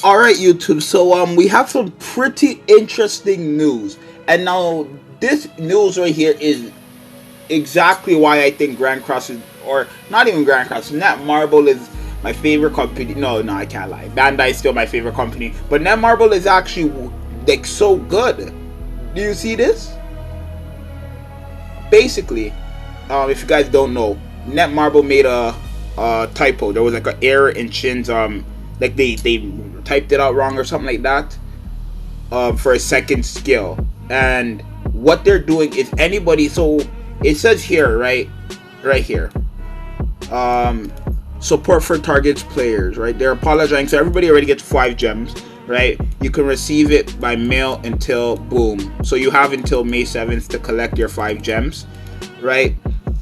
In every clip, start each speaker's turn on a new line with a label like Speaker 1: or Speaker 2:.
Speaker 1: All right, YouTube. So we have some pretty interesting news, and now this news right here is exactly why I think Grand Cross is, or not even Grand Cross, Netmarble is my favorite company. No, I can't lie. Bandai is still my favorite company, but Netmarble is actually like so good. Do you see this? Basically, if you guys don't know, Netmarble made a typo. There was like an error in Shin's like they typed it out wrong or something like that for a second skill. And what they're doing is anybody, so it says here, right here, support for targets players, right? They're apologizing, so everybody already gets 5 gems, right? You can receive it by mail until boom, so you have until May 7th to collect your 5 gems, right?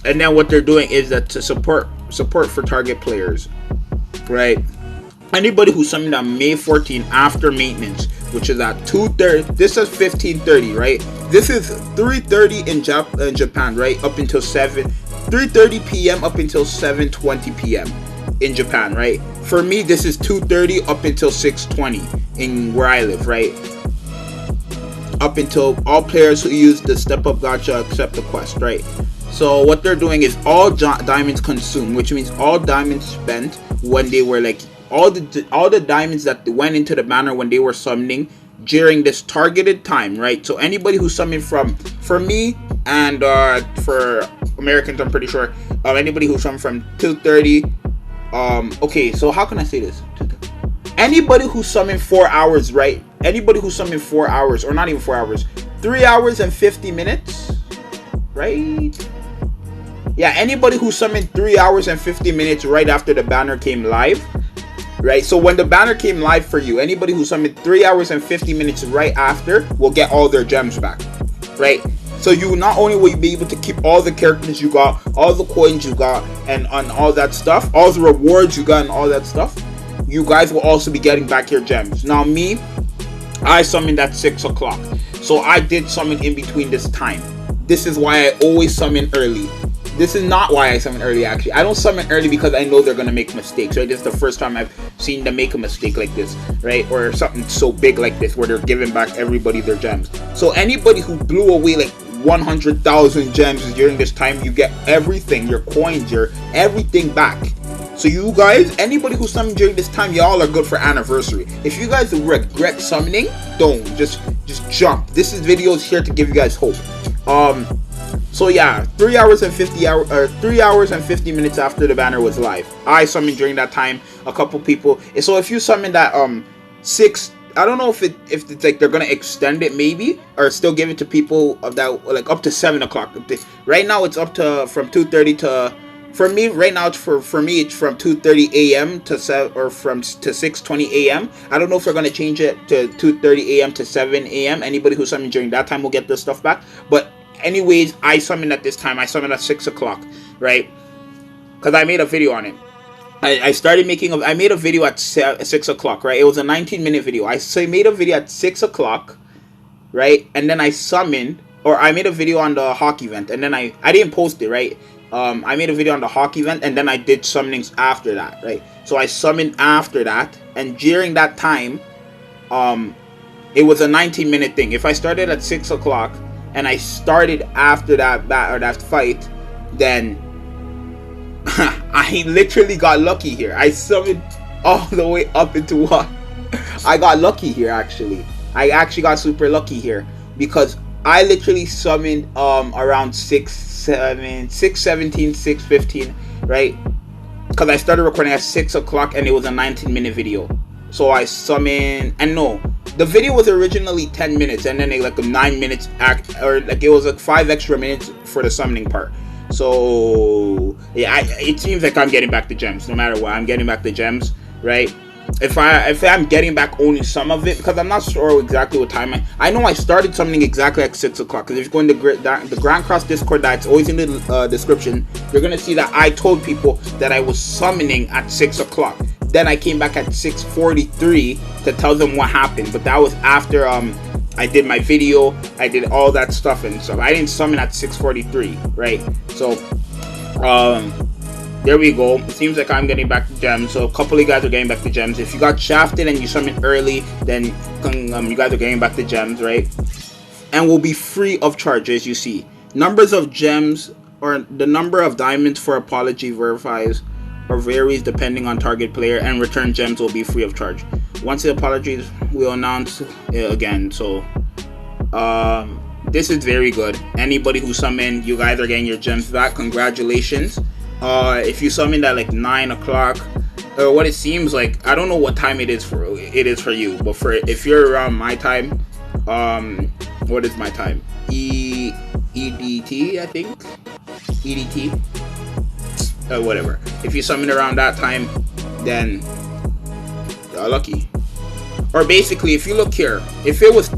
Speaker 1: And then what they're doing is that to support for target players, right? Anybody who summoned on May 14 after maintenance, which is at 2:30. This is 15:30, right? This is 3:30 in Japan, right? Up until 3:30 p.m. up until 7:20 p.m. in Japan, right? For me, this is 2:30 up until 6:20 in where I live, right? Up until all players who use the Step Up Gacha accept the quest, right? So what they're doing is all diamonds consumed, which means all diamonds spent when they were like all the diamonds that went into the banner when they were summoning during this targeted time, right? So anybody who summoned for me and for Americans, I'm pretty sure, anybody who summoned from 2:30. Okay, so how can I say this? Anybody who summoned 4 hours, right? Anybody who summoned 4 hours, or not even 4 hours, 3 hours and 50 minutes, right? Yeah, anybody who summoned 3 hours and 50 minutes right after the banner came live, right? So when the banner came live for you, anybody who summoned 3 hours and 50 minutes right after will get all their gems back, right? So you not only will you be able to keep all the characters you got, all the coins you got, and all that stuff, all the rewards you got and all that stuff, you guys will also be getting back your gems. Now me, I summoned at 6 o'clock. So I did summon in between this time. This is why I always summon early. This is not why I summon early, actually. I don't summon early because I know they're going to make mistakes, right? This is the first time I've seen them make a mistake like this, right? Or something so big like this where they're giving back everybody their gems. So anybody who blew away like 100,000 gems during this time, you get everything, your coins, your everything back. So you guys, anybody who summoned during this time, y'all are good for anniversary. If you guys regret summoning, don't. Just jump. This video is here to give you guys hope. So yeah, 3 hours and 50 minutes after the banner was live, I summoned during that time a couple people. So if you summon that 6, I don't know if it's like they're gonna extend it maybe, or still give it to people of that like up to 7 o'clock. Right now it's up to from 2:30 to. For me, right now, for me, it's from 2:30 a.m. to 6:20 a.m. I don't know if they're gonna change it to 2:30 a.m. to 7 a.m. Anybody who summoned during that time will get their stuff back. But anyways, I summoned at this time. I summoned at 6 o'clock, right? Because I made a video on it. I made a video at 6 o'clock, right? It was a 19-minute video. I made a video at 6 o'clock, right? And then I summoned, or I made a video on the Hawk event, and then I didn't post it, right? I made a video on the Hawk event, and then I did summonings after that, right? So I summoned after that, and during that time, it was a 19-minute thing. If I started at 6 o'clock and I started after that fight, then I literally got lucky here. I summoned all the way up into what? I got lucky here, actually. I actually got super lucky here because I literally summoned around 6:17, 6:15, right? Because I started recording at 6 o'clock and it was a 19-minute video. So I summoned, and no, the video was originally 10 minutes and then like 9 minutes or like it was like 5 extra minutes for the summoning part. So yeah, it seems like I'm getting back the gems no matter what. I'm getting back the gems, right? If I'm getting back only some of it, because I'm not sure exactly what time I know I started summoning exactly at 6 o'clock. Because if you go in the Grand Cross Discord, that's always in the description, you're gonna see that I told people that I was summoning at 6 o'clock. Then I came back at 6:43 to tell them what happened, but that was after I did my video, I did all that stuff and stuff. I didn't summon at 6:43, right? So There we go. It seems like I'm getting back to gems. So a couple of you guys are getting back to gems. If you got shafted and you summoned early, then you guys are getting back to gems, right? And will be free of charge, as you see. Numbers of gems, or the number of diamonds for apology verifies or varies depending on target player, and return gems will be free of charge. Once the apologies, we'll announce again. So this is very good. Anybody who summoned, you guys are getting your gems back. Congratulations. If you summoned at like 9 o'clock, or what it seems like, I don't know what time it is for you, but for if you're around my time, what is my time? EDT, I think. EDT. Whatever. If you summon around that time, then you're lucky. Or basically, if you look here, if it was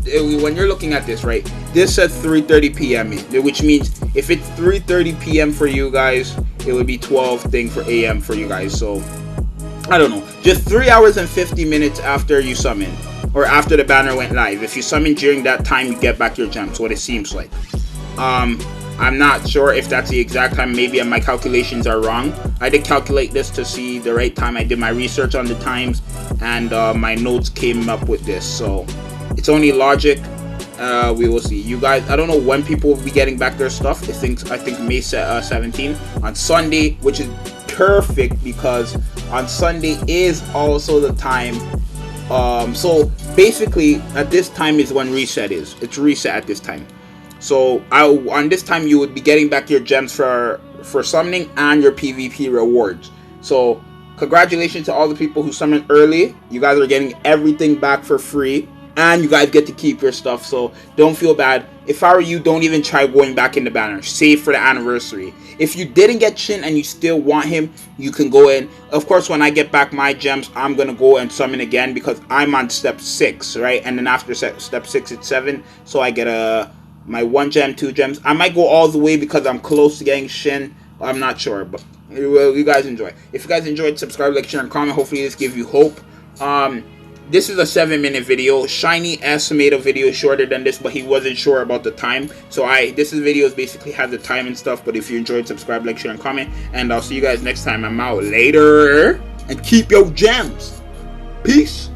Speaker 1: when you're looking at this, right? This says 3:30 p.m. which means if it's 3:30 p.m. for you guys, it would be 12 thing for a.m. for you guys. So I don't know. Just 3 hours and 50 minutes after you summon, or after the banner went live. If you summon during that time, you get back your gems. What it seems like. I'm not sure if that's the exact time. Maybe my calculations are wrong. I did calculate this to see the right time. I did my research on the times, and my notes came up with this. So it's only logic. We will see. You guys, I don't know when people will be getting back their stuff. I think May 17 on Sunday, which is perfect because on Sunday is also the time. So basically, at this time is when reset is. It's reset at this time. So on this time you would be getting back your gems for summoning and your PvP rewards. So congratulations to all the people who summoned early. You guys are getting everything back for free, and you guys get to keep your stuff. So don't feel bad. If I were you, don't even try going back in the banner. Save for the anniversary. If you didn't get Shin and you still want him, you can go in. Of course, when I get back my gems, I'm gonna go and summon again because I'm on step 6, right? And then after step 6 it's 7, so I get my 1 gem, 2 gems. I might go all the way because I'm close to getting Shin. I'm not sure, but you guys enjoy. If you guys enjoyed, subscribe, like, share, and comment. Hopefully this gives you hope. This is a 7-minute video. Shiny S made a video shorter than this, but he wasn't sure about the time. So this video basically has the time and stuff. But if you enjoyed, subscribe, like, share, and comment. And I'll see you guys next time. I'm out later. And keep your gems. Peace.